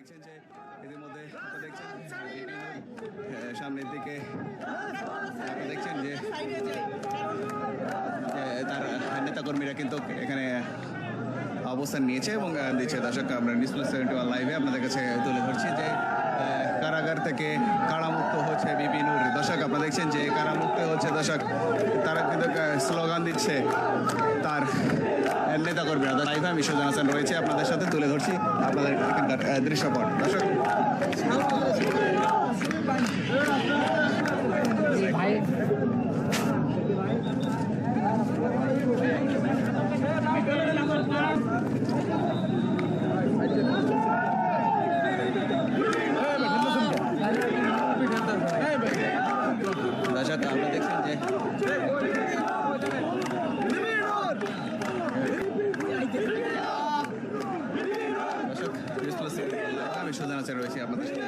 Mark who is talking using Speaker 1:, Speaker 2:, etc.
Speaker 1: দেখছেন যে ইতিমধ্যে আপনারা দেখছেন সামনের দিকে আপনারা দেখছেন যে তার নেতাকর্মীরা কিন্তু এখানে অবস্থান নিয়েছে এবং দিচ্ছে। দর্শক আমরা নিউজ প্লাস 71 লাইভে আপনাদের কাছে তুলে ধরছি যে কারাগার থেকে কারামুক্ত হচ্ছে বিপি নূর। দর্শক আপনারা দেখছেন যে কারামুক্ত হচ্ছে। দর্শক তারা কিন্তু স্লোগান দিচ্ছে তার নেতাকর্মীরা। লাইভে আমি সুজন হাসান রয়েছে আপনাদের সাথে তুলে ধরছি আপনাদের এখানকার দৃশ্যপট। দর্শক দর্শক আপনারা দেখছেন যে দর্শক আমি সুজন হাসান রয়েছে আপনাদের সাথে